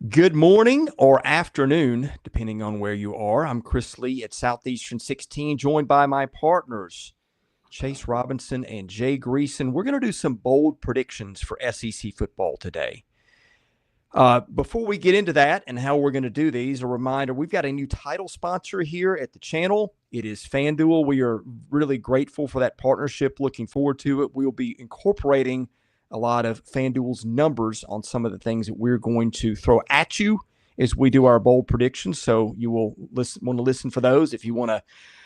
Good morning or afternoon, depending on where you are. I'm Chris Lee at Southeastern 16, joined by my partners, Chase Robinson and Jay Greeson. We're going to do some bold predictions for SEC football today. Before we get into that and how we're going to do these, a reminder, we've got a new title sponsor here at the channel. It is FanDuel. We are really grateful for that partnership, looking forward to it. We'll be incorporating a lot of FanDuel's numbers on some of the things that we're going to throw at you as we do our bold predictions. So you will want to listen for those. If you want to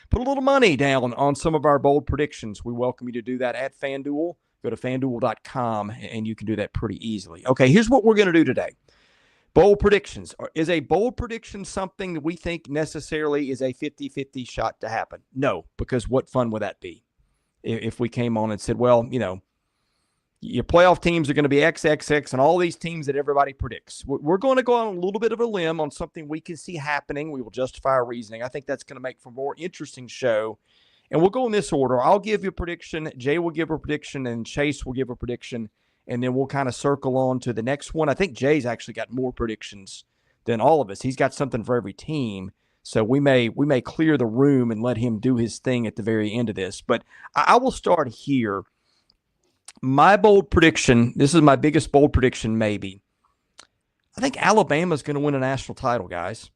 put a little money down on some of our bold predictions, we welcome you to do that at FanDuel. Go to FanDuel.com and you can do that pretty easily. Okay, here's what we're going to do today. Bold predictions. Is a bold prediction something that we think necessarily is a 50-50 shot to happen? No, because what fun would that be if we came on and said, well, your playoff teams are going to be XXX and all these teams that everybody predicts. We're going to go on a little bit of a limb on something we can see happening. We will justify our reasoning. I think that's going to make for a more interesting show. And we'll go in this order. I'll give you a prediction. Jay will give a prediction, and Chase will give a prediction. And then we'll kind of circle on to the next one. I think Jay's actually got more predictions than all of us. He's got something for every team. So we may clear the room and let him do his thing at the very end of this. But I will start here. My bold prediction, this is my biggest bold prediction maybe. I think Alabama's going to win a national title, guys.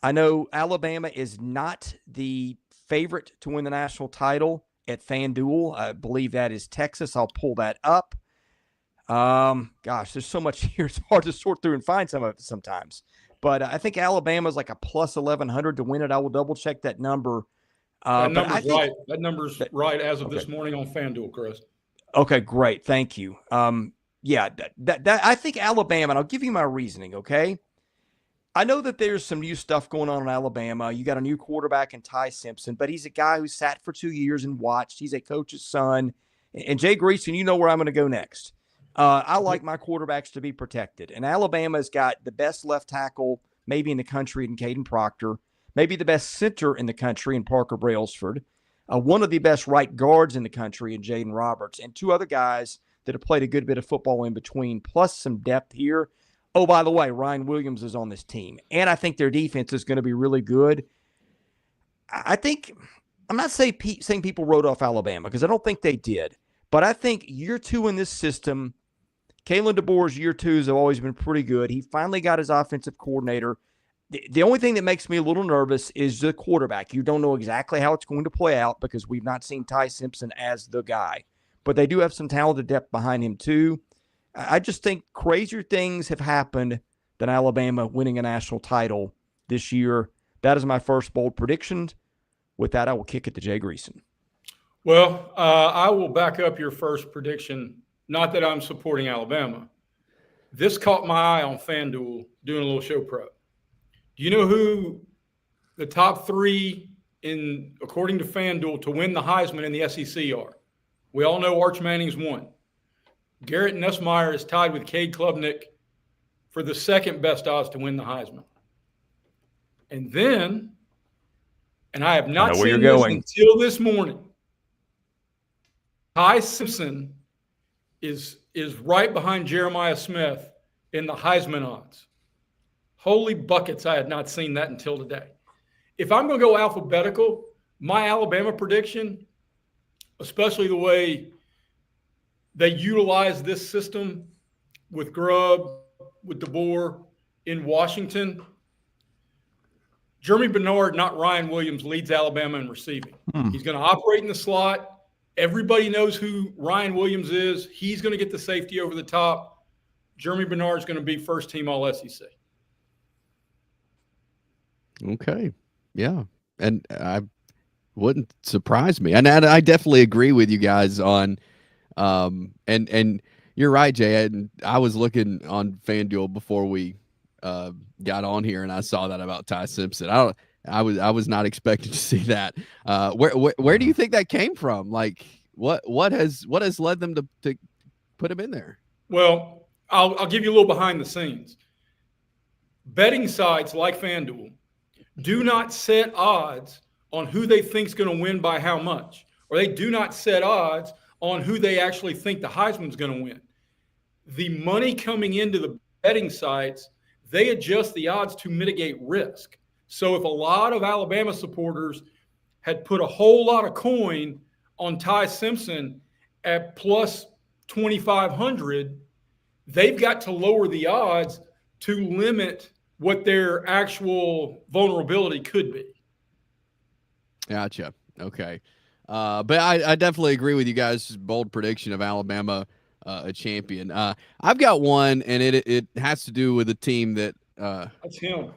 I know Alabama is not the favorite to win the national title at FanDuel. I believe that is Texas. I'll pull that up. Gosh, there's so much here. It's hard to sort through and find some of it sometimes. But I think Alabama's like a plus 1,100 to win it. I will double-check that number. That number's right. That number's right as of this morning on FanDuel, Chris. Okay, great. Thank you. Yeah, I think Alabama, and I'll give you my reasoning, okay? I know that there's some new stuff going on in Alabama. You got a new quarterback in Ty Simpson, but he's a guy who sat for 2 years and watched. He's a coach's son. And Jay Greeson, you know where I'm going to go next. I like my quarterbacks to be protected. And Alabama's got the best left tackle maybe in the country in Caden Proctor, maybe the best center in the country in Parker Brailsford, one of the best right guards in the country in Jaden Roberts, and two other guys that have played a good bit of football in between, plus some depth here. Oh, by the way, Ryan Williams is on this team, and I think their defense is going to be really good. I'm not saying people wrote off Alabama because I don't think they did, but I think year two in this system, Kalen DeBoer's year twos have always been pretty good. He finally got his offensive coordinator. The only thing that makes me a little nervous is the quarterback. You don't know exactly how it's going to play out because we've not seen Ty Simpson as the guy. But they do have some talented depth behind him too. I just think crazier things have happened than Alabama winning a national title this year. That is my first bold prediction. With that, I will kick it to Jay Greeson. Well, I will back up your first prediction. Not that I'm supporting Alabama. This caught my eye on FanDuel doing a little show prep. Do you know who the top three according to FanDuel to win the Heisman in the SEC are? We all know Arch Manning's one. Garrett Nussmeier is tied with Cade Klubnik for the second best odds to win the Heisman. And then, and I have not seen this until this morning, Ty Simpson is right behind Jeremiah Smith in the Heisman odds. Holy buckets, I had not seen that until today. If I'm going to go alphabetical, my Alabama prediction, especially the way they utilize this system with Grubb, with DeBoer in Washington, Jeremy Bernard, not Ryan Williams, leads Alabama in receiving. He's going to operate in the slot. Everybody knows who Ryan Williams is. He's going to get the safety over the top. Jeremy Bernard is going to be first team All-SEC. Okay. Yeah. And I wouldn't surprise me. And I definitely agree with you guys on and you're right, Jay. And I was looking on FanDuel before we got on here and I saw that about Ty Simpson. I was not expecting to see that. Where do you think that came from? Like what has led them to put him in there? Well, I'll give you a little behind the scenes. Betting sites like FanDuel do not set odds on who they think is going to win by how much, or they do not set odds on who they actually think the Heisman's going to win. The money coming into the betting sites, they adjust the odds to mitigate risk. So if a lot of Alabama supporters had put a whole lot of coin on Ty Simpson at plus 2,500, they've got to lower the odds to limit what their actual vulnerability could be. Gotcha. Okay. But I definitely agree with you guys' bold prediction of Alabama a champion. I've got one, and it has to do with a team that that's him.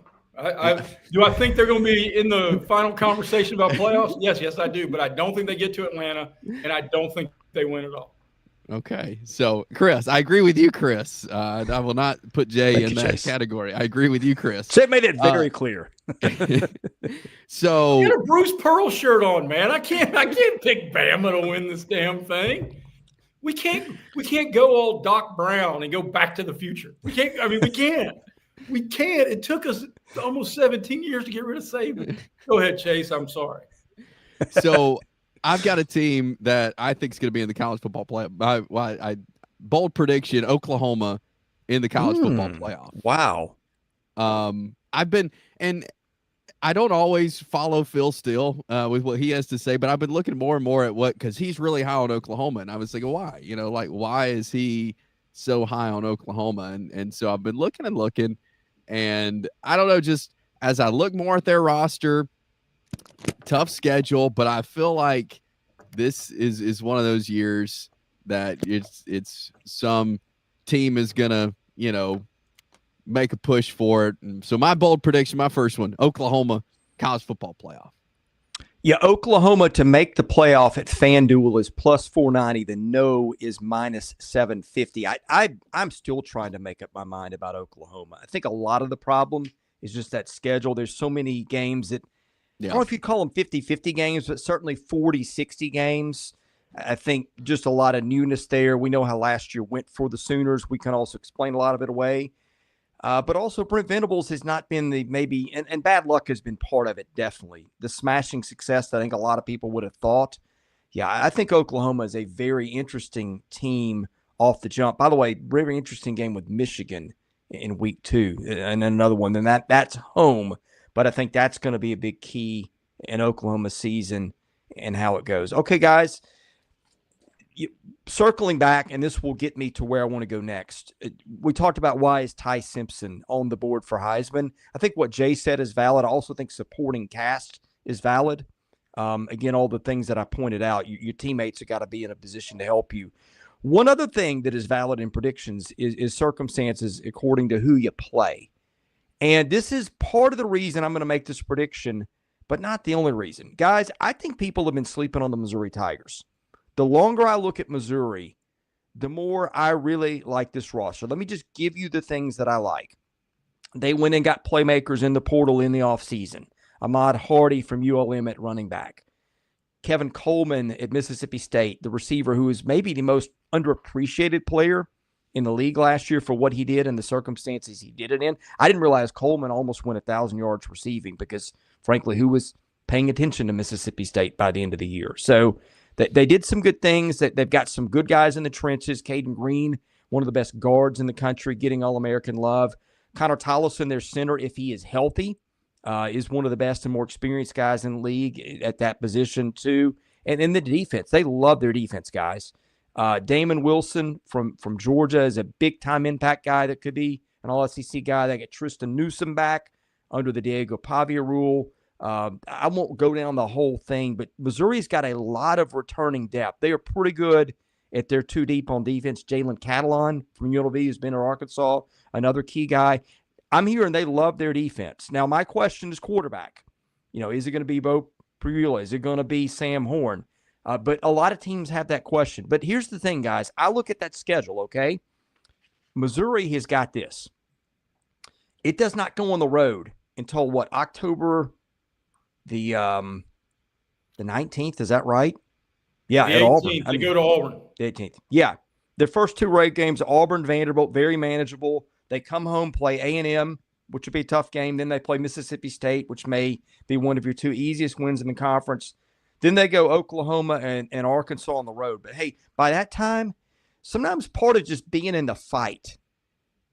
Do I think they're going to be in the final conversation about playoffs? Yes, I do. But I don't think they get to Atlanta, and I don't think they win at all. Okay. So, Chris, I agree with you, Chris. I will not put Jay in that category. I agree with you, Chris. Chip made it very clear. So you got a Bruce Pearl shirt on, man. I can't pick Bama to win this damn thing. We can't go all Doc Brown and go Back to the Future. We can't. We can't. It took us almost 17 years to get rid of Saban. Go ahead, Chase. I'm sorry. So I've got a team that I think is going to be in the college football playoff. Bold prediction: Oklahoma in the college football playoff. Wow. I don't always follow Phil Steele with what he has to say, but I've been looking more and more at because he's really high on Oklahoma, and I was thinking, why? Why is he so high on Oklahoma? And so I've been looking, and I don't know, just as I look more at their roster, tough schedule, but I feel like this is one of those years that it's some team is gonna, make a push for it. And so my bold prediction, my first one, Oklahoma college football playoff. Yeah, Oklahoma to make the playoff at FanDuel is plus 490. The no is minus 750. I'm still trying to make up my mind about Oklahoma. I think a lot of the problem is just that schedule. There's so many games that, I don't know if you call them 50-50 games, but certainly 40-60 games. I think just a lot of newness there. We know how last year went for the Sooners. We can also explain a lot of it away. But also Brent Venables has not been and bad luck has been part of it, definitely. The smashing success that I think a lot of people would have thought. Yeah, I think Oklahoma is a very interesting team off the jump. By the way, very interesting game with Michigan in week 2. And then another one, then that's home. But I think that's going to be a big key in Oklahoma's season and how it goes. Okay, guys. Circling back, and this will get me to where I want to go next. We talked about why is Ty Simpson on the board for Heisman. I think what Jay said is valid. I also think supporting cast is valid. Again, all the things that I pointed out, your teammates have got to be in a position to help you. One other thing that is valid in predictions is circumstances according to who you play. And this is part of the reason I'm going to make this prediction, but not the only reason. Guys, I think people have been sleeping on the Missouri Tigers. The longer I look at Missouri, the more I really like this roster. Let me just give you the things that I like. They went and got playmakers in the portal in the offseason. Ahmad Hardy from ULM at running back. Kevin Coleman at Mississippi State, the receiver who is maybe the most underappreciated player in the league last year for what he did and the circumstances he did it in. I didn't realize Coleman almost went 1,000 yards receiving because, frankly, who was paying attention to Mississippi State by the end of the year? So they did some good things. They've got some good guys in the trenches. Caden Green, one of the best guards in the country, getting All-American love. Connor Tollison, their center, if he is healthy, is one of the best and more experienced guys in the league at that position too. And in the defense, they love their defense, guys. Damon Wilson from Georgia is a big-time impact guy that could be an All-SEC guy. They get Tristan Newsome back under the Diego Pavia rule. I won't go down the whole thing, but Missouri's got a lot of returning depth. They are pretty good at their two deep on defense. Jalen Catalon from UNLV, who's been in Arkansas, another key guy. I'm hearing they love their defense. Now, my question is quarterback. Is it going to be Bo Priola? Is it going to be Sam Horn? But a lot of teams have that question. But here's the thing, guys. I look at that schedule, okay? Missouri has got this. It does not go on the road until, October the 19th, is that right? Yeah, the at 18th, Auburn. They go to Auburn. The 18th. Yeah. Their first 2 road games, Auburn, Vanderbilt, very manageable. They come home, play A&M, which would be a tough game. Then they play Mississippi State, which may be one of your 2 easiest wins in the conference. Then they go Oklahoma and Arkansas on the road. But, hey, by that time, sometimes part of just being in the fight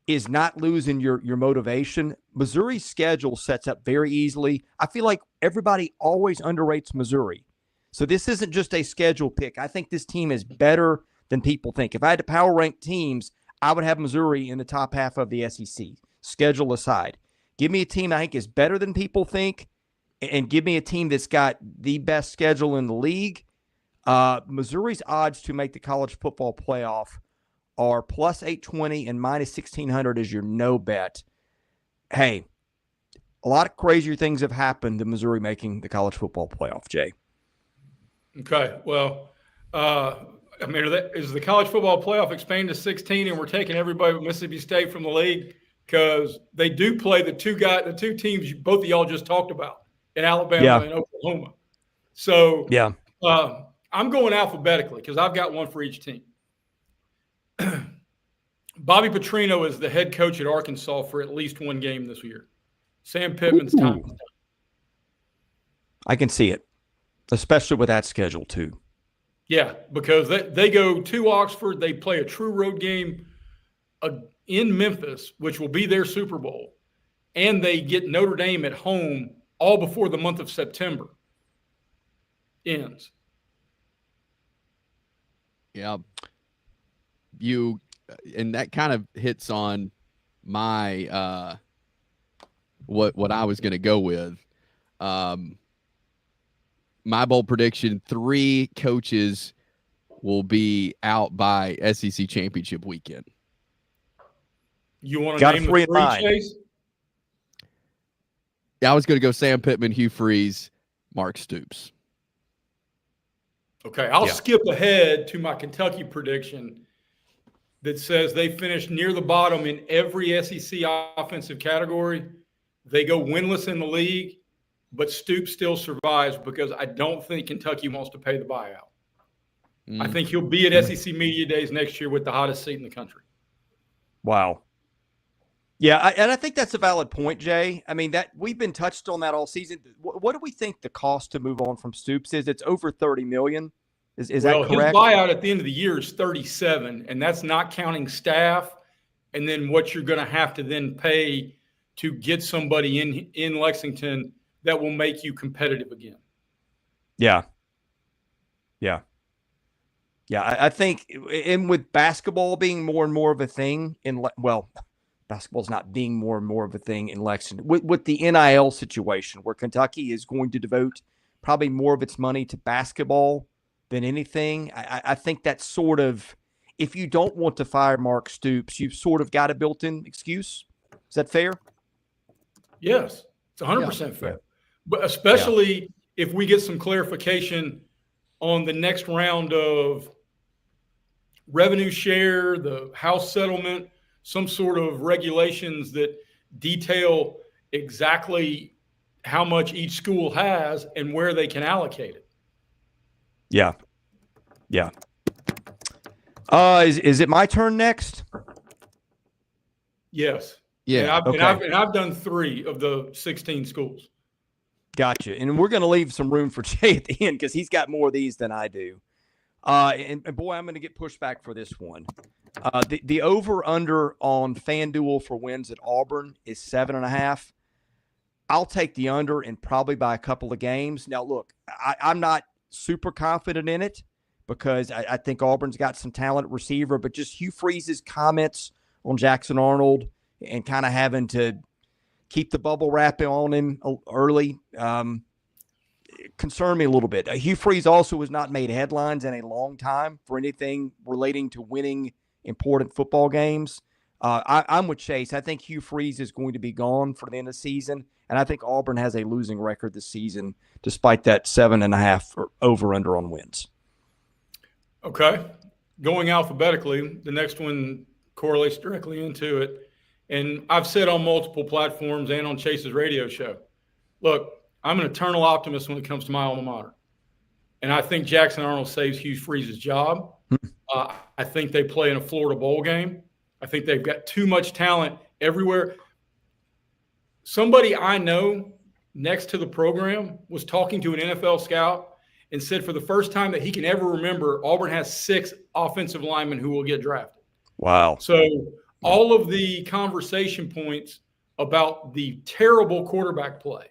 is not losing your motivation. Missouri's schedule sets up very easily. I feel like everybody always underrates Missouri. So this isn't just a schedule pick. I think this team is better than people think. If I had to power rank teams, I would have Missouri in the top half of the SEC, schedule aside. Give me a team I think is better than people think, and give me a team that's got the best schedule in the league. Missouri's odds to make the college football playoff are plus 820 and minus 1,600 is your no bet. Hey, a lot of crazier things have happened than Missouri making the college football playoff, Jay. Okay, well, I mean, is the college football playoff expanded to 16 and we're taking everybody with Mississippi State from the league? Because they do play the two teams both of y'all just talked about in Alabama and Oklahoma. So yeah, I'm going alphabetically because I've got one for each team. Bobby Petrino is the head coach at Arkansas for at least one game this year. Sam Pittman's time is done. I can see it, especially with that schedule too. Yeah, because they go to Oxford. They play a true road game in Memphis, which will be their Super Bowl. And they get Notre Dame at home all before the month of September ends. Yeah. And that kind of hits on my what I was going to go with. My bold prediction: 3 coaches will be out by SEC championship weekend. You want to name the 3, Chase? Yeah, I was going to go Sam Pittman, Hugh Freeze, Mark Stoops. Okay, I'll skip ahead to my Kentucky prediction that says they finish near the bottom in every SEC offensive category. They go winless in the league, but Stoops still survives because I don't think Kentucky wants to pay the buyout. I think he'll be at SEC Media Days next year with the hottest seat in the country. Wow. Yeah, and I think that's a valid point, Jay. I mean, that we've been touched on that all season. What do we think the cost to move on from Stoops is? It's over $30 million. Is that correct? His buyout at the end of the year is 37, and that's not counting staff, and then what you're going to have to then pay to get somebody in Lexington that will make you competitive again. Yeah. I think, and with basketball being more and more of a thing basketball's not being more and more of a thing in Lexington. With the NIL situation, where Kentucky is going to devote probably more of its money to basketball than anything, I think that's sort of, if you don't want to fire Mark Stoops, you've sort of got a built-in excuse. Is that fair? Yes, it's 100% fair. But especially if we get some clarification on the next round of revenue share, the House settlement, some sort of regulations that detail exactly how much each school has and where they can allocate it. Yeah. Is it my turn next? Yes. Yeah. And I've done 3 of the 16 schools. Gotcha. And we're going to leave some room for Jay at the end because he's got more of these than I do. And boy, I'm going to get pushback for this one. The over-under on FanDuel for wins at Auburn is 7.5. I'll take the under and probably by a couple of games. Now, look, I'm not super confident in it because I think Auburn's got some talent at receiver, but just Hugh Freeze's comments on Jackson Arnold and kind of having to keep the bubble wrap on him early concern me a little bit. Hugh Freeze also has not made headlines in a long time for anything relating to winning important football games. I'm with Chase. I think Hugh Freeze is going to be gone for the end of the season, and I think Auburn has a losing record this season despite that 7.5 over-under on wins. Okay. Going alphabetically, the next one correlates directly into it. And I've said on multiple platforms and on Chase's radio show, look, I'm an eternal optimist when it comes to my alma mater. And I think Jackson Arnold saves Hugh Freeze's job. I think they play in a Florida bowl game. I think they've got too much talent everywhere. Somebody I know next to the program was talking to an NFL scout and said for the first time that he can ever remember, Auburn has 6 offensive linemen who will get drafted. Wow. So all of the conversation points about the terrible quarterback play.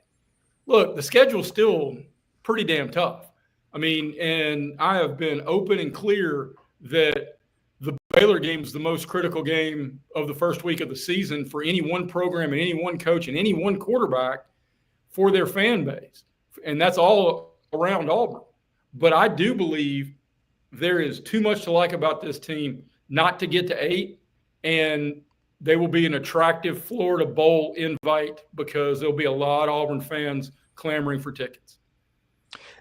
Look, the schedule's still pretty damn tough. I mean, and I have been open and clear that the Baylor game is the most critical game of the first week of the season for any one program and any one coach and any one quarterback for their fan base. And that's all around Auburn. But I do believe there is too much to like about this team not to get to 8, and they will be an attractive Florida Bowl invite because there'll be a lot of Auburn fans clamoring for tickets.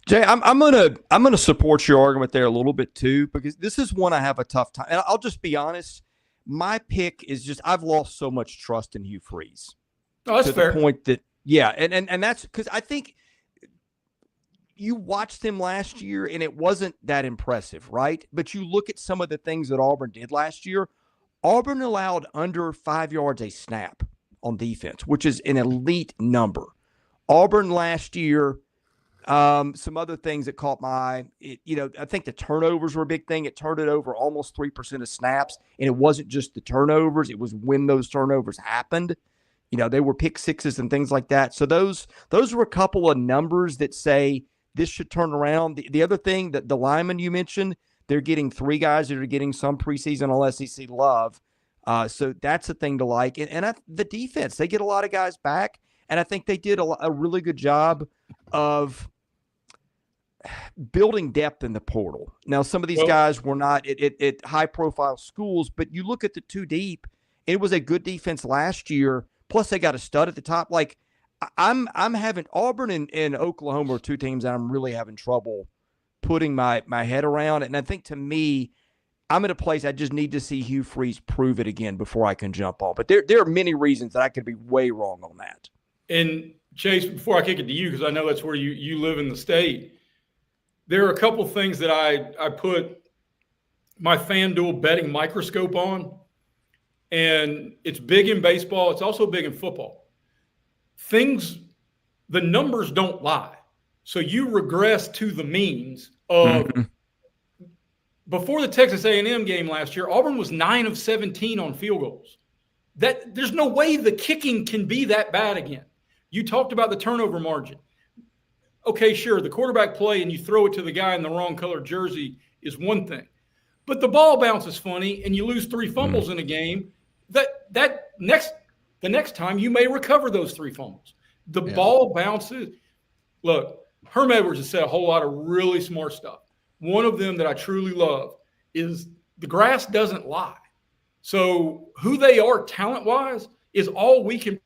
Jay, I'm gonna support your argument there a little bit too, because this is one I have a tough time. And I'll just be honest, my pick is just I've lost so much trust in Hugh Freeze. Oh, that's fair. To the point that and that's because I think you watched him last year and it wasn't that impressive, right? But you look at some of the things that Auburn did last year. Auburn allowed under 5 yards a snap on defense, which is an elite number. Auburn last year, some other things that caught my eye. I think the turnovers were a big thing. It turned it over almost 3% of snaps, and it wasn't just the turnovers. It was when those turnovers happened. They were pick sixes and things like that. So those were a couple of numbers that say this should turn around. The other thing, that the linemen you mentioned, they're getting 3 guys that are getting some preseason All-SEC love. So that's a thing to like. And the defense, they get a lot of guys back, and I think they did a really good job of building depth in the portal. Now, some of these guys were not at high-profile schools, but you look at the 2 deep, it was a good defense last year, plus they got a stud at the top. Like, I'm having Auburn and Oklahoma are 2 teams that I'm really having trouble putting my head around. And I think, to me, I'm at a place I just need to see Hugh Freeze prove it again before I can jump on. But there are many reasons that I could be way wrong on that. And Chase, before I kick it to you, because I know that's where you live in the state, there are a couple things that I put my FanDuel betting microscope on, and it's big in baseball. It's also big in football. The numbers don't lie. So you regress to the means of before the Texas A&M game last year, Auburn was 9 of 17 on field goals. There's no way the kicking can be that bad again. You talked about the turnover margin. Okay, sure, the quarterback play and you throw it to the guy in the wrong color jersey is one thing. But the ball bounces funny and you lose 3 fumbles in a game. The next time you may recover those 3 fumbles. The ball bounces. Look, Herm Edwards has said a whole lot of really smart stuff. One of them that I truly love is the grass doesn't lie. So who they are talent-wise is all we can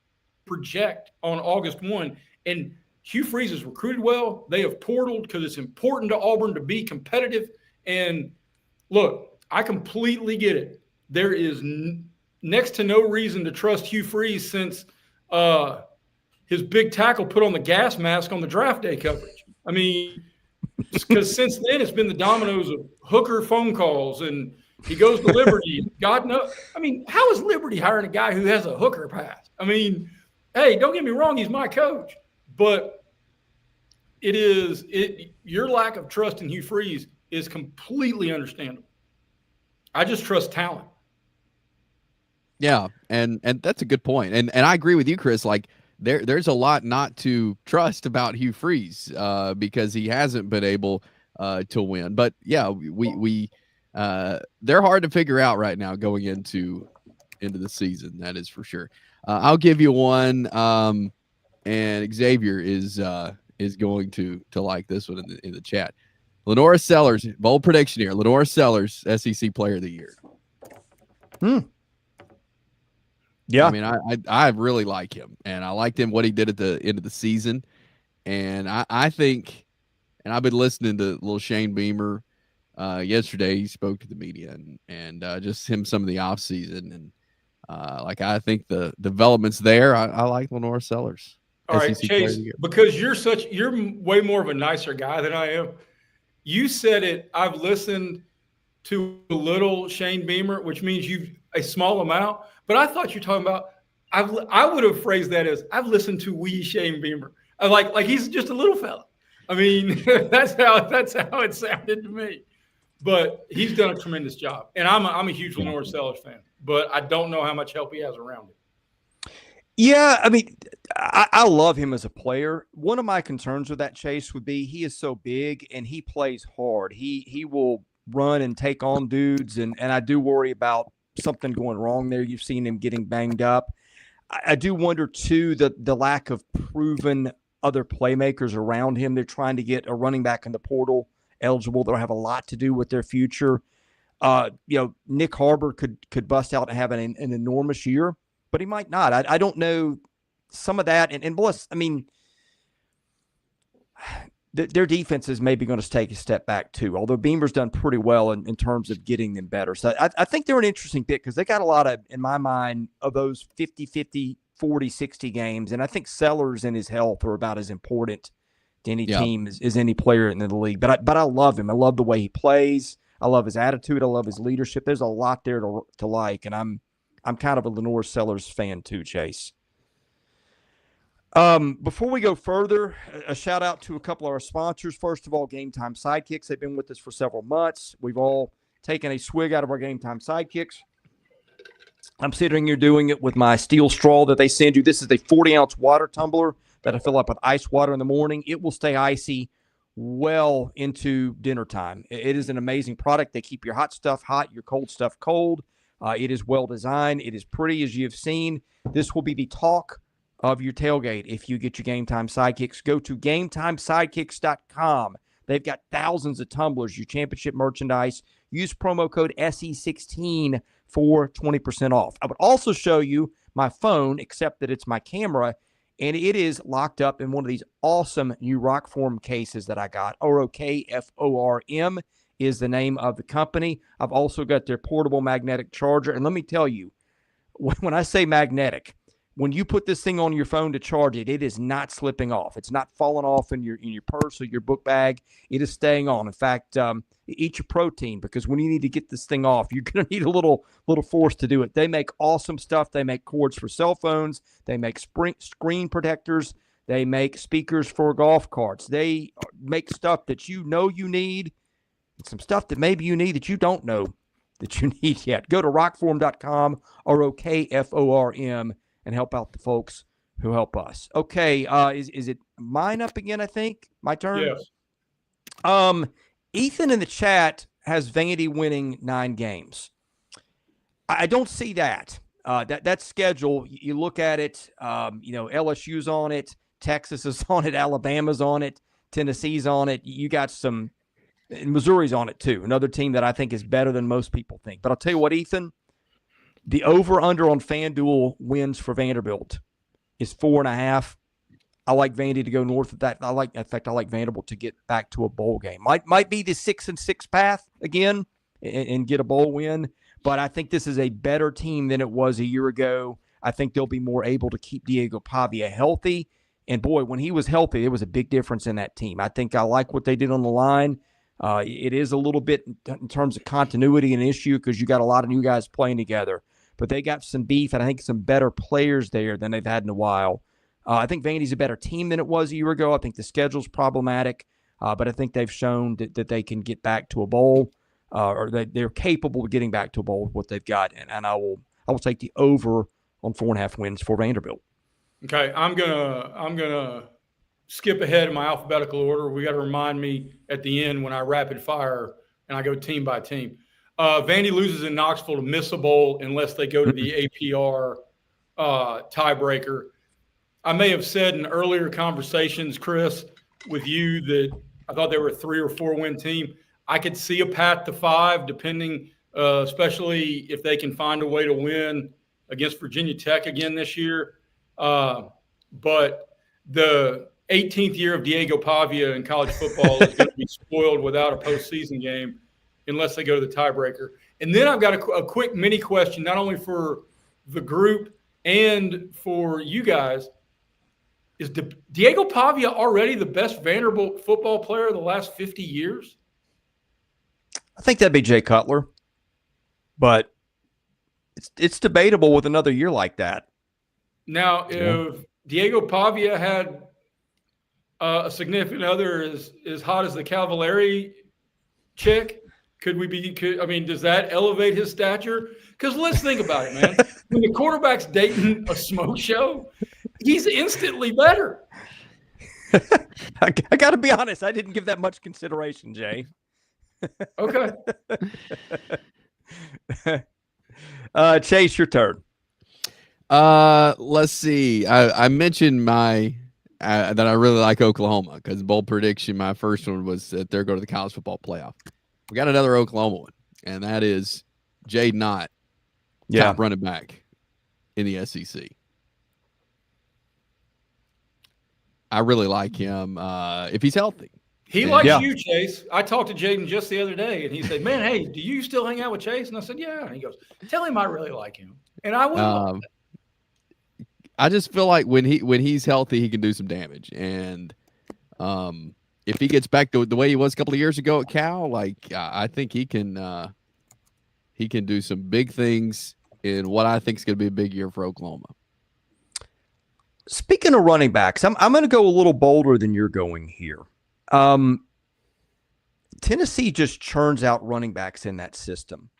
project on August 1. And Hugh Freeze has recruited well. They have portaled because it's important to Auburn to be competitive. And look, I completely get it. There is next to no reason to trust Hugh Freeze since his big tackle put on the gas mask on the draft day coverage. I mean, because since then it's been the dominoes of Hooker phone calls, and he goes to Liberty. God knows. I mean, how is Liberty hiring a guy who has a Hooker pass? I mean, hey, don't get me wrong, he's my coach, but your lack of trust in Hugh Freeze is completely understandable. I just trust talent. Yeah, and that's a good point. And I agree with you, Chris. Like there's a lot not to trust about Hugh Freeze because he hasn't been able to win. But yeah, we they're hard to figure out right now going into the season. That is for sure. I'll give you one, and Xavier is going to like this one in the chat. Lenora Sellers, bold prediction here. Lenora Sellers, SEC Player of the Year. Yeah, I mean, I really like him, and I liked him what he did at the end of the season, and I think, and I've been listening to little Shane Beamer yesterday. He spoke to the media and just him some of the off season, and I think the developments there. I like Lenora Sellers. All right, Chase, because you're way more of a nicer guy than I am. You said it. I've listened to a little Shane Beamer, which means a small amount. But I thought you're talking about. I would have phrased that as I've listened to wee Shane Beamer. Like he's just a little fella. I mean, that's how it sounded to me. But he's done a tremendous job. And I'm a huge Lenore Sellers fan, but I don't know how much help he has around him. Yeah, I mean, I love him as a player. One of my concerns with that, Chase, would be he is so big and he plays hard. He will run and take on dudes, and I do worry about something going wrong there. You've seen him getting banged up. I do wonder, too, the lack of proven other playmakers around him. They're trying to get a running back in the portal eligible. That'll have a lot to do with their future. Nick Harbor could bust out and have an enormous year, but he might not. I don't know some of that. And plus, I mean, their defense is maybe going to take a step back too, although Beamer's done pretty well in terms of getting them better. So I think they're an interesting pick because they got a lot of, in my mind, of those 50-50, 40-60 games. And I think Sellers and his health are about as important to any team as any player in the league. But I love him. I love the way he plays. I love his attitude. I love his leadership. There's a lot there to like, and I'm kind of a Lenore Sellers fan too, Chase. Before we go further, a shout out to a couple of our sponsors. First of all, Game Time Sidekicks. They've been with us for several months. We've all taken a swig out of our Game Time Sidekicks. I'm sitting here doing it with my steel straw that they send you. This is a 40-ounce water tumbler that I fill up with ice water in the morning. It will stay icy well into dinner time. It is an amazing product. They keep your hot stuff hot, your cold stuff cold. It is well designed. It is pretty, as you've seen. This will be the talk of your tailgate if you get your Game Time Sidekicks. Go to GameTimeSidekicks.com. They've got thousands of tumblers, your championship merchandise. Use promo code SE16 for 20% off. I would also show you my phone, except that it's my camera, and it is locked up in one of these awesome new ROKFORM cases that I got. ROKFORM is the name of the company. I've also got their portable magnetic charger. And let me tell you, when I say magnetic, when you put this thing on your phone to charge it, it is not slipping off. It's not falling off in your purse or your book bag. It is staying on. In fact, eat your protein, because when you need to get this thing off, you're going to need a little force to do it. They make awesome stuff. They make cords for cell phones. They make screen protectors. They make speakers for golf carts. They make stuff that you know you need, and some stuff that maybe you need that you don't know that you need yet. Go to ROKFORM.com, ROKFORM, and help out the folks who help us. Okay, is it mine up again, I think? My turn? Yes. Ethan in the chat has Vandy winning 9 games. I don't see that. That schedule, you look at it, LSU's on it, Texas is on it, Alabama's on it, Tennessee's on it. You got some – Missouri's on it too, another team that I think is better than most people think. But I'll tell you what, Ethan, the over-under on FanDuel wins for Vanderbilt is 4.5. I like Vandy to go north of that. I like Vanderbilt to get back to a bowl game. Might be the 6-6 path again and get a bowl win, but I think this is a better team than it was a year ago. I think they'll be more able to keep Diego Pavia healthy. And boy, when he was healthy, there was a big difference in that team. I think I like what they did on the line. It is a little bit in terms of continuity an issue because you got a lot of new guys playing together, but they got some beef and I think some better players there than they've had in a while. I think Vandy's a better team than it was a year ago. I think the schedule's problematic, but I think they've shown that they can get back to a bowl, or that they're capable of getting back to a bowl with what they've got. And I will take the over on 4.5 wins for Vanderbilt. Okay, I'm gonna skip ahead in my alphabetical order. We got to remind me at the end when I rapid fire and I go team by team. Vandy loses in Knoxville to miss a bowl unless they go to the APR tiebreaker. I may have said in earlier conversations, Chris, with you that I thought they were a 3 or 4 win team. I could see a path to 5, depending, especially if they can find a way to win against Virginia Tech again this year. But the 18th year of Diego Pavia in college football is going to be spoiled without a postseason game unless they go to the tiebreaker. And then I've got a quick mini question, not only for the group and for you guys. Is Diego Pavia already the best Vanderbilt football player of the last 50 years? I think that'd be Jay Cutler, but it's debatable with another year like that. Now, if Diego Pavia had a significant other as hot as the Cavallari chick, Does that elevate his stature? Because let's think about it, man. When the quarterback's dating a smoke show, he's instantly better. I got to be honest. I didn't give that much consideration, Jay. Okay. Chase, your turn. Let's see. I mentioned my that I really like Oklahoma because bold prediction. My first one was that they're going to the college football playoff. We got another Oklahoma one, and that is Jade Knott, top running back in the SEC. I really like him if he's healthy. He likes you, Chase. I talked to Jaden just the other day, and he said, "Man, hey, do you still hang out with Chase?" And I said, "Yeah." And he goes, "Tell him I really like him." And I will. I just feel like when he's healthy, he can do some damage. And if he gets back to the way he was a couple of years ago at Cal, I think he can do some big things in what I think is going to be a big year for Oklahoma. Speaking of running backs, I'm going to go a little bolder than you're going here. Tennessee just churns out running backs in that system.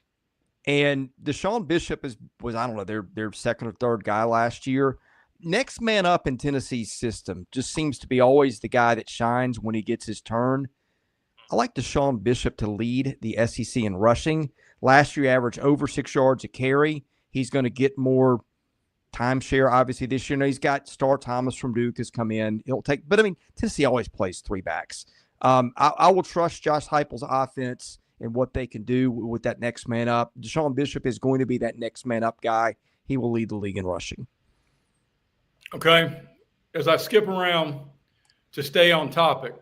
And Deshaun Bishop was I don't know, their second or third guy last year. Next man up in Tennessee's system just seems to be always the guy that shines when he gets his turn. I like Deshaun Bishop to lead the SEC in rushing. Last year, he averaged over 6 yards a carry. He's going to get more timeshare, obviously, this year. Now, he's got Star Thomas from Duke has come in. But I mean, Tennessee always plays three backs. I will trust Josh Heupel's offense and what they can do with that next man up. Deshaun Bishop is going to be that next man up guy. He will lead the league in rushing. Okay. As I skip around to stay on topic,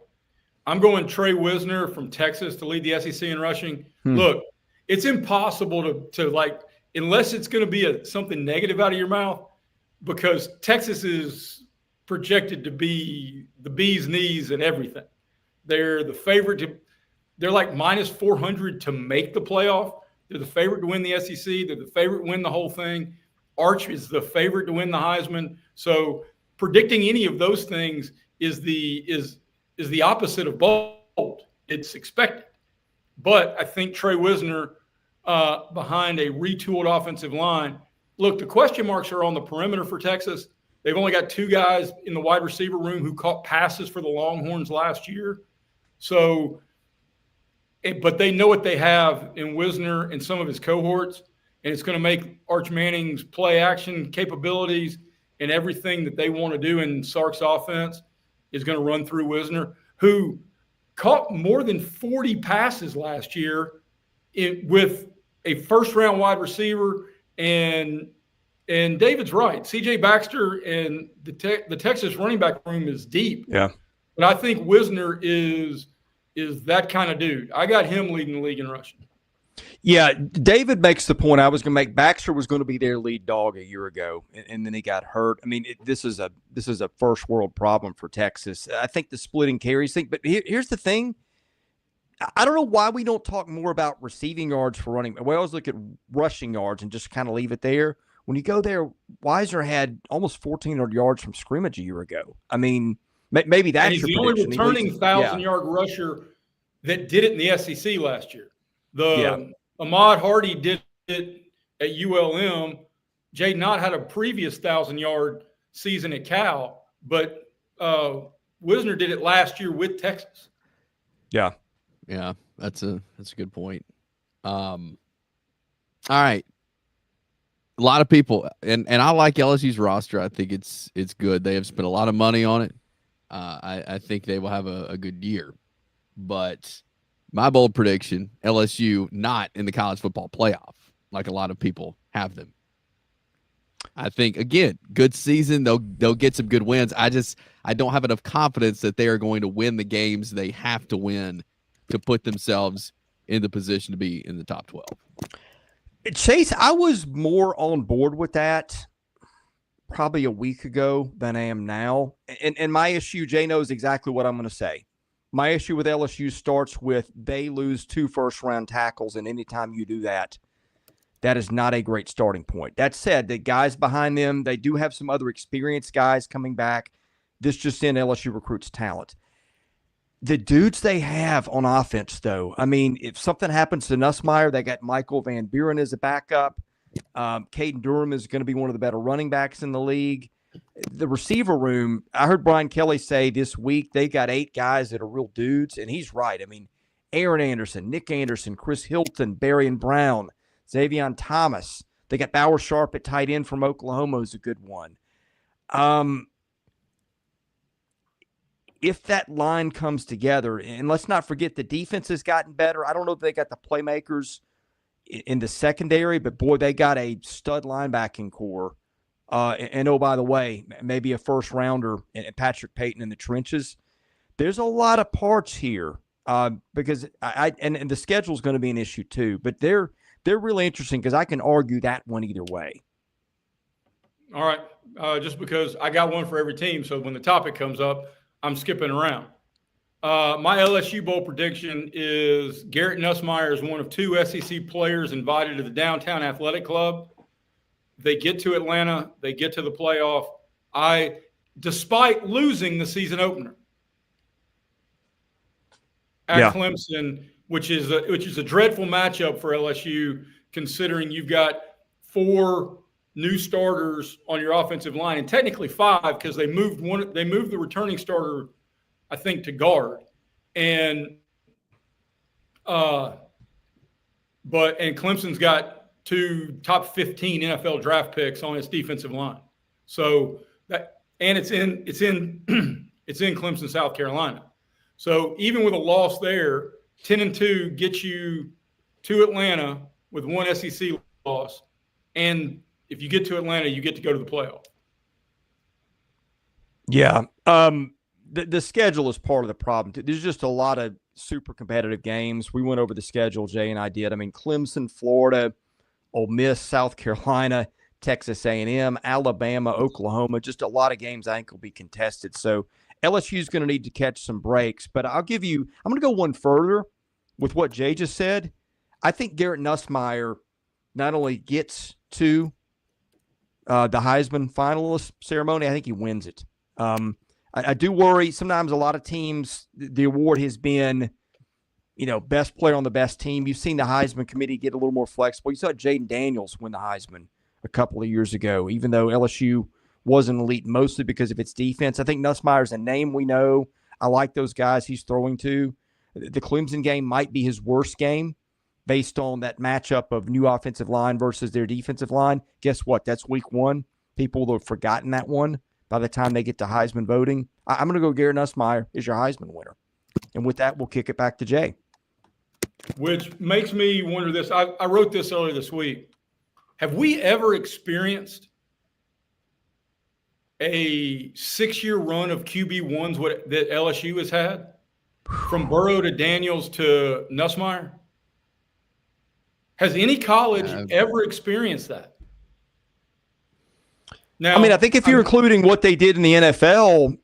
I'm going Trey Wisner from Texas to lead the SEC in rushing. Look, it's impossible to unless it's going to be something negative out of your mouth, because Texas is projected to be the bee's knees and everything. They're the favorite they're like minus 400 to make the playoff. They're the favorite to win the SEC. They're the favorite to win the whole thing. Arch is the favorite to win the Heisman. So predicting any of those things is the opposite of bold. It's expected. But I think Trey Wisner behind a retooled offensive line. Look, the question marks are on the perimeter for Texas. They've only got two guys in the wide receiver room who caught passes for the Longhorns last year. So, but they know what they have in Wisner and some of his cohorts, and it's going to make Arch Manning's play action capabilities and everything that they want to do in Sark's offense is going to run through Wisner, who caught more than 40 passes last year with a first-round wide receiver. And David's right. C.J. Baxter and the Texas running back room is deep. Yeah. But I think Wisner is that kind of dude. I got him leading the league in rushing. Yeah, David makes the point I was going to make. Baxter was going to be their lead dog a year ago, and then he got hurt. I mean, this is a first world problem for Texas. I think the splitting carries thing. But here's the thing. I don't know why we don't talk more about receiving yards for running. We always look at rushing yards and just kind of leave it there. When you go there, Weiser had almost 1,400 yards from scrimmage a year ago. I mean, maybe that's and he's the only returning 1,000-yard rusher that did it in the SEC last year. Ahmad Hardy did it at ULM. Jay Knott had a previous 1,000-yard season at Cal, but Wisner did it last year with Texas. Yeah. Yeah, that's a good point. All right. A lot of people, and I like LSU's roster. I think it's good. They have spent a lot of money on it. I think they will have a good year. But my bold prediction, LSU not in the college football playoff, like a lot of people have them. I think, again, good season. They'll get some good wins. I don't have enough confidence that they are going to win the games they have to win to put themselves in the position to be in the top 12. Chase, I was more on board with that probably a week ago than I am now. And my issue, Jay knows exactly what I'm going to say. My issue with LSU starts with they lose 2 first-round tackles, and anytime you do that, that is not a great starting point. That said, the guys behind them, they do have some other experienced guys coming back. This just in LSU recruits talent. The dudes they have on offense, though, I mean, if something happens to Nussmeier, they got Michael Van Buren as a backup. Caden Durham is going to be one of the better running backs in the league. The receiver room, I heard Brian Kelly say this week they got 8 guys that are real dudes, and he's right. I mean, Aaron Anderson, Nick Anderson, Chris Hilton, Berrien Brown, Xavier Thomas. They got Bauer Sharp at tight end from Oklahoma is a good one. If that line comes together, and let's not forget the defense has gotten better. I don't know if they got the playmakers in the secondary, but boy, they got a stud linebacking core. And oh, by the way, maybe a first rounder and Patrick Payton in the trenches. There's a lot of parts here because and the schedule is going to be an issue too. But they're really interesting because I can argue that one either way. All right, just because I got one for every team, so when the topic comes up, I'm skipping around. My LSU bowl prediction is Garrett Nussmeier is one of 2 SEC players invited to the Downtown Athletic Club. They get to Atlanta. They get to the playoff. Despite losing the season opener at Clemson, which is a dreadful matchup for LSU, considering you've got 4 new starters on your offensive line, and technically 5 because they moved the returning starter, I think, to guard, and Clemson's got 2 top 15 NFL draft picks on its defensive line. So that, and it's in Clemson, South Carolina. So even with a loss there, 10-2 gets you to Atlanta with 1 SEC loss, and if you get to Atlanta, you get to go to the playoff. Yeah. The schedule is part of the problem. There's just a lot of super competitive games. We went over the schedule, Jay and I did. I mean, Clemson, Florida, Ole Miss, South Carolina, Texas A&M, Alabama, Oklahoma, just a lot of games I think will be contested. So LSU is going to need to catch some breaks. But I'm going to go one further with what Jay just said. I think Garrett Nussmeier not only gets to the Heisman finalist ceremony, I think he wins it. I do worry sometimes a lot of teams, the award has been, best player on the best team. You've seen the Heisman committee get a little more flexible. You saw Jaden Daniels win the Heisman a couple of years ago, even though LSU wasn't elite mostly because of its defense. I think Nussmeier's a name we know. I like those guys he's throwing to. The Clemson game might be his worst game based on that matchup of new offensive line versus their defensive line. Guess what? That's week 1. People will have forgotten that one by the time they get to Heisman voting. I'm going to go Garrett Nussmeier is your Heisman winner. And with that, we'll kick it back to Jay. Which makes me wonder this. I wrote this earlier this week. Have we ever experienced a 6-year run of QB1s that LSU has had? From Burrow to Daniels to Nussmeier? Has any college ever experienced that? Now, I mean, I think if you're including what they did in the NFL,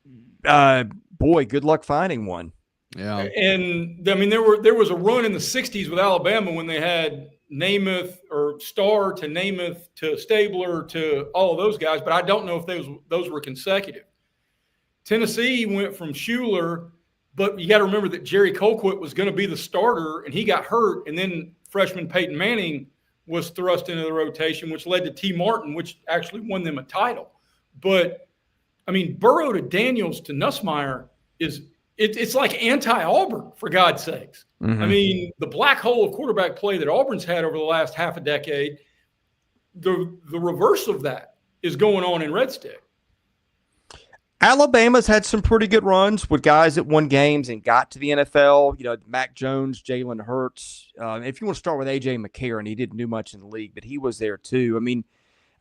boy, good luck finding one. Yeah. And I mean, there was a run in the 60s with Alabama when they had Namath or Starr to Namath to Stabler to all of those guys, but I don't know if those were consecutive. Tennessee went from Schuler, but you got to remember that Jerry Colquitt was going to be the starter, and he got hurt, and then freshman Peyton Manning was thrust into the rotation, which led to T. Martin, which actually won them a title. But, I mean, Burrow to Daniels to Nussmeier it's like anti-Auburn, for God's sakes. Mm-hmm. I mean, the black hole of quarterback play that Auburn's had over the last half a decade, the reverse of that is going on in Red Stick. Alabama's had some pretty good runs with guys that won games and got to the NFL. Mac Jones, Jalen Hurts. If you want to start with A.J. McCarron, he didn't do much in the league, but he was there too. I mean,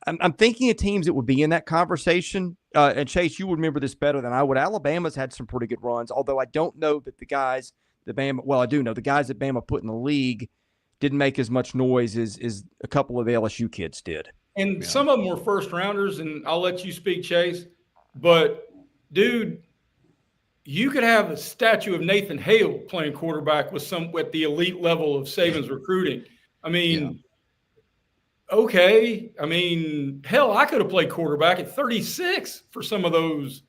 I'm thinking of teams that would be in that conversation. And Chase, you would remember this better than I would. Alabama's had some pretty good runs, although I don't know that the guys that Bama – well, I do know the guys that Bama put in the league didn't make as much noise as a couple of the LSU kids did. And some of them were first-rounders, and I'll let you speak, Chase. But, dude, you could have a statue of Nathan Hale playing quarterback with the elite level of Saban's recruiting. I mean okay. I mean, hell, I could have played quarterback at 36 for some of those.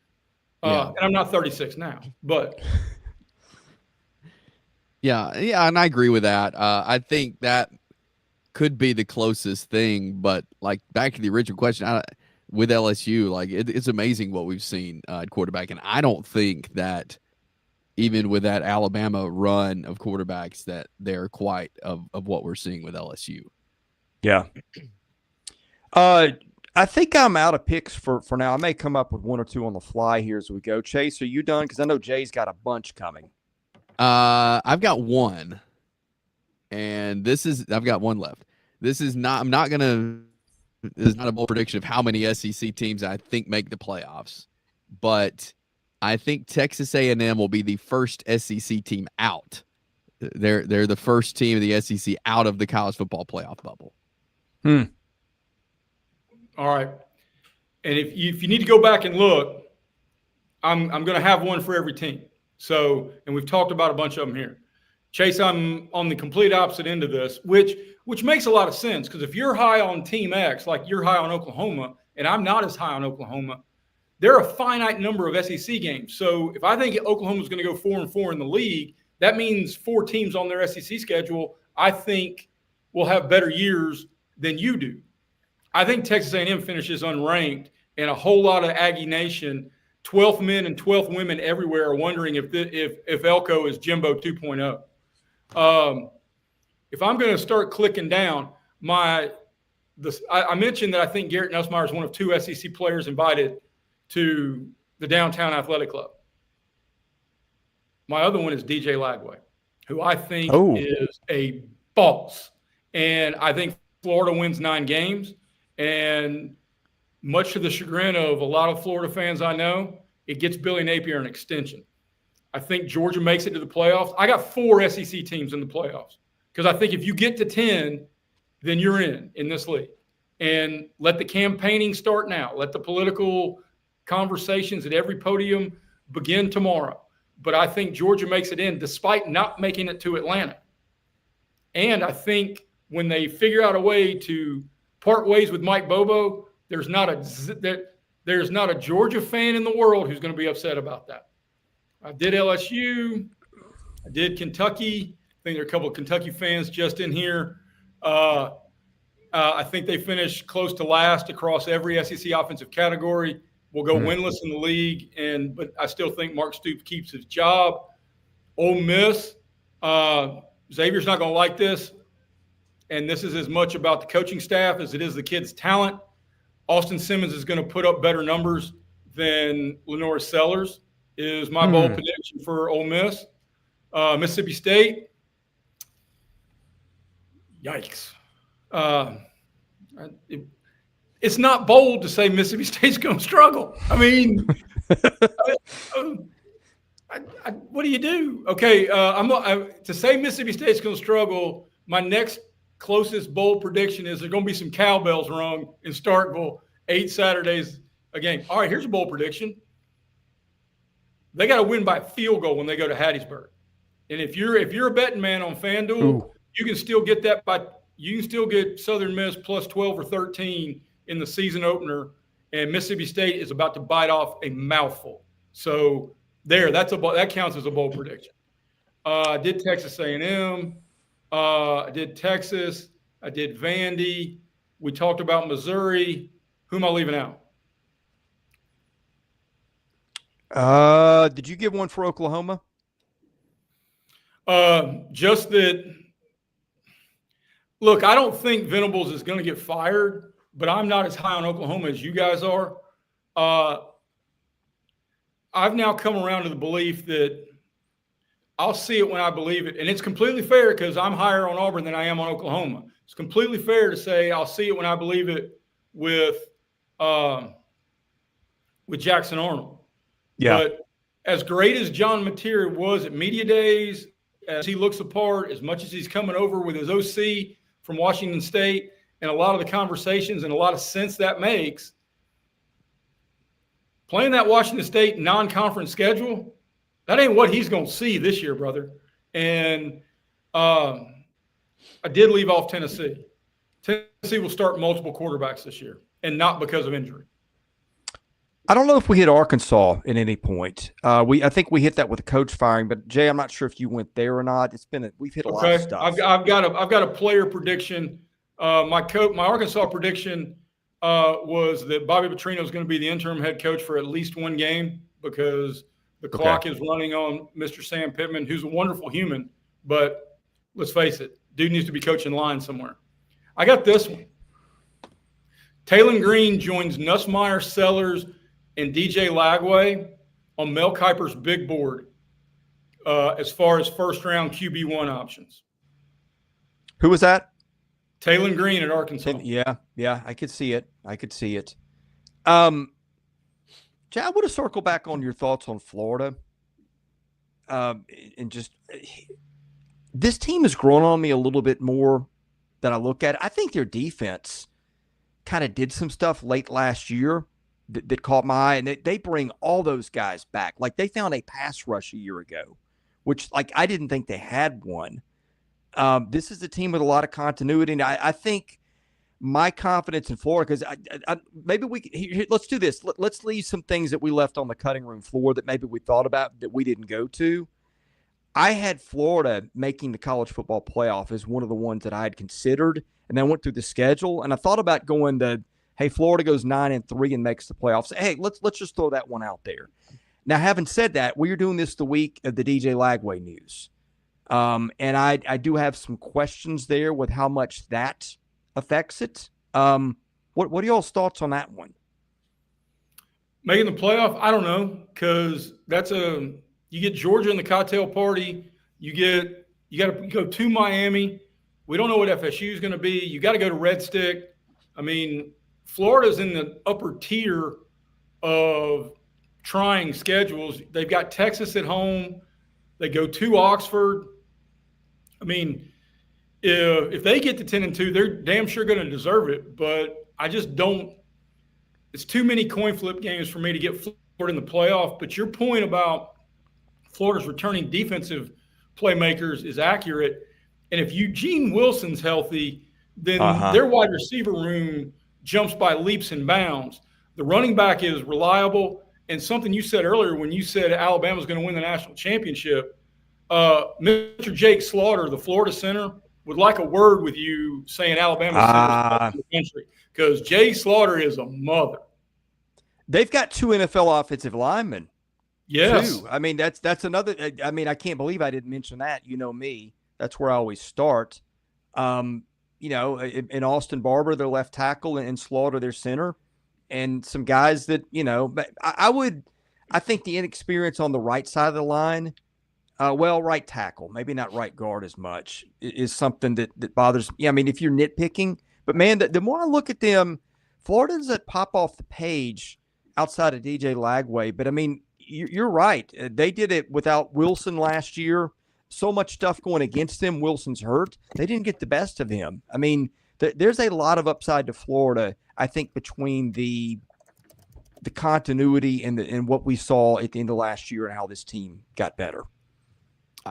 And I'm not 36 now, but Yeah, and I agree with that. I think that could be the closest thing, but like back to the original question, with LSU, like it's amazing what we've seen at quarterback, and I don't think that even with that Alabama run of quarterbacks that they're quite of what we're seeing with LSU. Yeah. I think I'm out of picks for now. I may come up with one or two on the fly here as we go. Chase, are you done? Because I know Jay's got a bunch coming. I've got one, and I've got one left. This is not a bold prediction of how many SEC teams I think make the playoffs, but I think Texas A&M will be the first SEC team out. They're the first team of the SEC out of the college football playoff bubble. All right. And if you need to go back and look, I'm going to have one for every team. So, and we've talked about a bunch of them here. Chase, I'm on the complete opposite end of this, which makes a lot of sense, because if you're high on Team X, like you're high on Oklahoma, and I'm not as high on Oklahoma, there are a finite number of SEC games. So if I think Oklahoma's going to go 4-4 in the league, that means 4 teams on their SEC schedule I think will have better years than you do. I think Texas A&M finishes unranked, and a whole lot of Aggie Nation, 12th men and 12th women everywhere, are wondering if Elko is Jimbo 2.0. If I'm going to start clicking down, I mentioned that I think Garrett Nussmeier is one of 2 SEC players invited to the Downtown Athletic Club. My other one is DJ Lagway, who I think is a boss. And I think Florida wins 9 games. And much to the chagrin of a lot of Florida fans I know, it gets Billy Napier an extension. I think Georgia makes it to the playoffs. I got 4 SEC teams in the playoffs, because I think if you get to 10, then you're in this league. And let the campaigning start now. Let the political conversations at every podium begin tomorrow. But I think Georgia makes it in despite not making it to Atlanta. And I think when they figure out a way to part ways with Mike Bobo, there's not a Georgia fan in the world who's going to be upset about that. I did LSU. I did Kentucky. I think there are a couple of Kentucky fans just in here. I think they finished close to last across every SEC offensive category. We'll go winless in the league, but I still think Mark Stoops keeps his job. Ole Miss, Xavier's not going to like this, and this is as much about the coaching staff as it is the kids' talent. Austin Simmons is going to put up better numbers than Lenore Sellers, is my bold prediction for Ole Miss. Mississippi State, yikes. It's not bold to say Mississippi State's going to struggle. I mean, what do you do? Okay, to say Mississippi State's going to struggle, my next closest bold prediction is there's going to be some cowbells rung in Starkville 8 Saturdays a game. All right, here's a bold prediction. They got to win by a field goal when they go to Hattiesburg. And if you're a betting man on FanDuel, you can still get Southern Miss plus 12 or 13 in the season opener, and Mississippi State is about to bite off a mouthful. So that counts as a bold prediction. I did Texas A&M. I did Texas. I did Vandy. We talked about Missouri. Who am I leaving out? Did you give one for Oklahoma? Just that. Look, I don't think Venables is going to get fired, but I'm not as high on Oklahoma as you guys are. I've now come around to the belief that I'll see it when I believe it. And it's completely fair because I'm higher on Auburn than I am on Oklahoma. It's completely fair to say I'll see it when I believe it with Jackson Arnold. Yeah. But as great as John Mateer was at media days, as he looks apart, as much as he's coming over with his OC from Washington State, and a lot of the conversations and a lot of sense that makes, playing that Washington State non-conference schedule, that ain't what he's going to see this year, brother. And I did leave off Tennessee. Tennessee will start multiple quarterbacks this year, and not because of injury. I don't know if we hit Arkansas at any point. I think we hit that with the coach firing, but Jay, I'm not sure if you went there or not. We've hit a lot of stuff. I've got a player prediction. My Arkansas prediction was that Bobby Petrino is going to be the interim head coach for at least one game because the clock is running on Mr. Sam Pittman, who's a wonderful human, but let's face it, dude needs to be coaching line somewhere. I got this one. Taylon Green joins Nussmeier, Sellers, and DJ Lagway on Mel Kiper's big board as far as first-round QB1 options. Who was that? Taylon Green at Arkansas. Yeah, I could see it. Jay, I want to circle back on your thoughts on Florida. And just this team has grown on me a little bit more than I look at it. I think their defense kind of did some stuff late last year that caught my eye, and they bring all those guys back. Like, they found a pass rush a year ago, which, like, I didn't think they had one. This is a team with a lot of continuity, and I think my confidence in Florida, because maybe let's do this. Let's leave some things that we left on the cutting room floor that maybe we thought about that we didn't go to. I had Florida making the college football playoff as one of the ones that I had considered, and then I went through the schedule, and I thought about going to, hey, Florida goes 9-3 and makes the playoffs. Hey, let's just throw that one out there. Now, having said that, we are doing this the week of the DJ Lagway news. And I do have some questions there with how much that affects it. What are y'all's thoughts on that one? Making the playoff? I don't know, because you get Georgia in the cocktail party. You got to go to Miami. We don't know what FSU is going to be. You got to go to Red Stick. I mean, Florida's in the upper tier of trying schedules. They've got Texas at home. They go to Oxford. I mean, if they get to 10-2, they're damn sure going to deserve it. But I just don't. It's too many coin flip games for me to get Florida in the playoff. But your point about Florida's returning defensive playmakers is accurate. And if Eugene Wilson's healthy, then their wide receiver room jumps by leaps and bounds. The running back is reliable. And something you said earlier when you said Alabama's going to win the national championship, Mr. Jake Slaughter, the Florida center, would like a word with you saying Alabama's in the country, because Jay Slaughter is a mother. They've got 2 NFL offensive linemen. Yes. Too. I mean, that's another. I mean, I can't believe I didn't mention that. You know me. That's where I always start. In Austin Barber, their left tackle, and Slaughter, their center, and some guys that, but I think the inexperience on the right side of the line, right tackle, maybe not right guard as much, is something that bothers me. I mean, if you're nitpicking, but man, the more I look at them, Florida doesn't pop off the page outside of DJ Lagway. But I mean, you're right. They did it without Wilson last year. So much stuff going against them. Wilson's hurt. They didn't get the best of him. I mean, there's a lot of upside to Florida, I think, between the continuity and what we saw at the end of last year and how this team got better.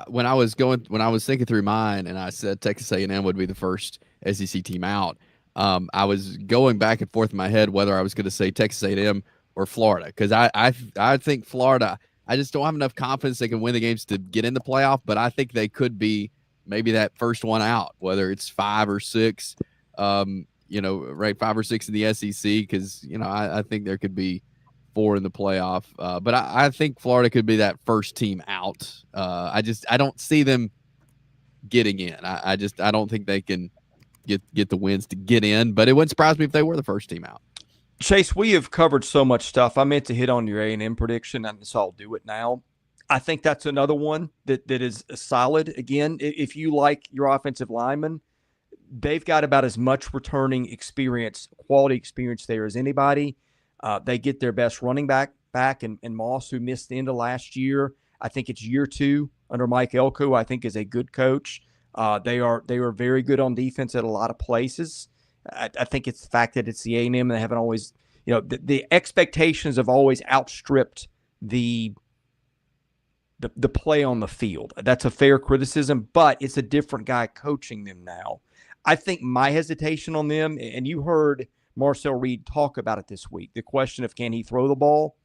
When I was thinking through mine, and I said Texas A&M would be the first SEC team out, I was going back and forth in my head whether I was going to say Texas A&M or Florida, because I think Florida, I just don't have enough confidence they can win the games to get in the playoff, but I think they could be maybe that first one out, whether it's 5 or 6, right, 5 or 6 in the SEC, because I think there could be 4 in the playoff. But I think Florida could be that first team out. I don't see them getting in. I don't think they can get the wins to get in, but it wouldn't surprise me if they were the first team out. Chase, we have covered so much stuff. I meant to hit on your A&M prediction, and so I'll do it now. I think that's another one that is solid. Again, if you like your offensive linemen, they've got about as much returning experience, quality experience there as anybody. They get their best running back and Moss, who missed the end of last year. I think it's year 2 under Mike Elko, I think, is a good coach. They are very good on defense at a lot of places. I think it's the fact that it's the A&M, and they haven't always, the expectations have always outstripped the play on the field. That's a fair criticism, but it's a different guy coaching them now. I think my hesitation on them, and you heard Marcel Reed talk about it this week. The question of can he throw the ball,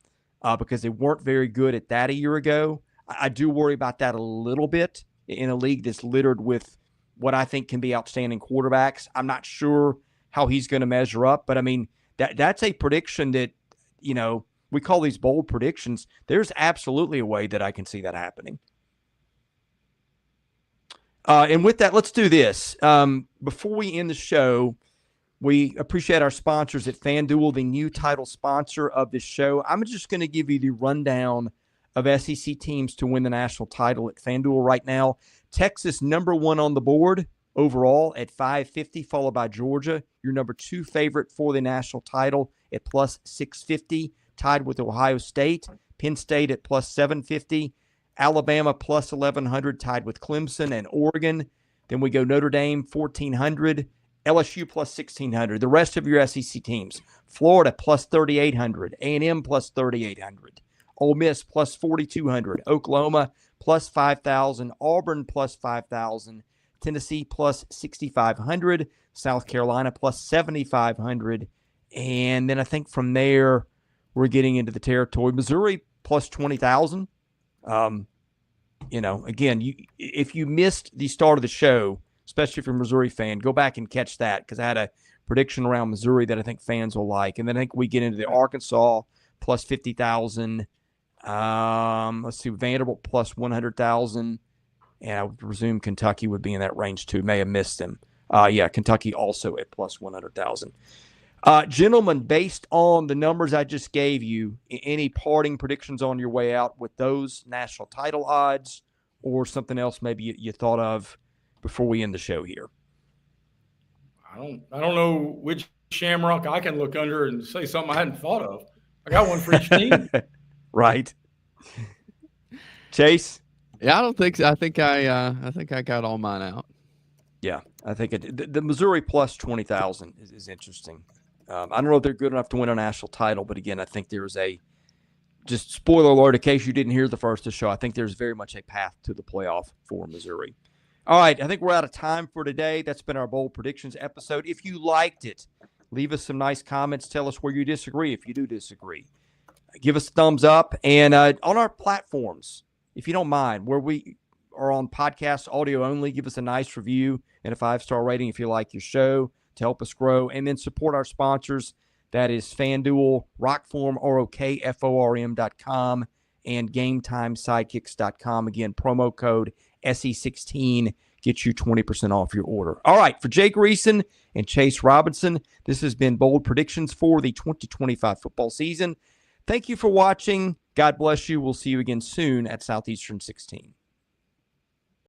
because they weren't very good at that a year ago. I do worry about that a little bit in a league that's littered with what I think can be outstanding quarterbacks. I'm not sure how he's going to measure up, but I mean, that's a prediction that, we call these bold predictions. There's absolutely a way that I can see that happening. And with that, let's do this. Before we end the show, we appreciate our sponsors at FanDuel, the new title sponsor of this show. I'm just going to give you the rundown of SEC teams to win the national title at FanDuel right now. Texas, number 1 on the board overall at 550, followed by Georgia, your number 2 favorite for the national title at plus 650, tied with Ohio State. Penn State at plus 750. Alabama plus 1,100, tied with Clemson and Oregon. Then we go Notre Dame, 1,400. LSU plus 1,600. The rest of your SEC teams, Florida plus 3,800. A&M plus 3,800. Ole Miss plus 4,200. Oklahoma plus 5,000. Auburn plus 5,000. Tennessee plus 6,500. South Carolina plus 7,500. And then I think from there, we're getting into the territory. Missouri plus 20,000. Again, if you missed the start of the show, especially if you're a Missouri fan, go back and catch that, because I had a prediction around Missouri that I think fans will like. And then I think we get into the Arkansas plus 50,000. Let's see, Vanderbilt plus 100,000. And I would presume Kentucky would be in that range too. May have missed them. Kentucky also at plus 100,000. Gentlemen, based on the numbers I just gave you, any parting predictions on your way out with those national title odds, or something else maybe you thought of before we end the show here? I don't know which shamrock I can look under and say something I hadn't thought of. I got one for each team. Right. Chase? Yeah, I don't think so. I think I got all mine out. Yeah, I think the Missouri plus 20,000 is interesting. I don't know if they're good enough to win a national title, but again, I think there's just spoiler alert in case you didn't hear the first of the show, I think there's very much a path to the playoff for Missouri. All right, I think we're out of time for today. That's been our Bold Predictions episode. If you liked it, leave us some nice comments. Tell us where you disagree if you do disagree. Give us a thumbs up. And on our platforms, if you don't mind, where we are on podcast audio only, give us a nice review and a 5-star rating if you like your show to help us grow. And then support our sponsors. That is FanDuel, ROKFORM, ROKFORM.com, and GameTimeSidekicks.com. Again, promo code SE16 gets you 20% off your order. All right, for Jay Greeson and Chase Robinson, this has been Bold Predictions for the 2025 football season. Thank you for watching. God bless you. We'll see you again soon at Southeastern 16.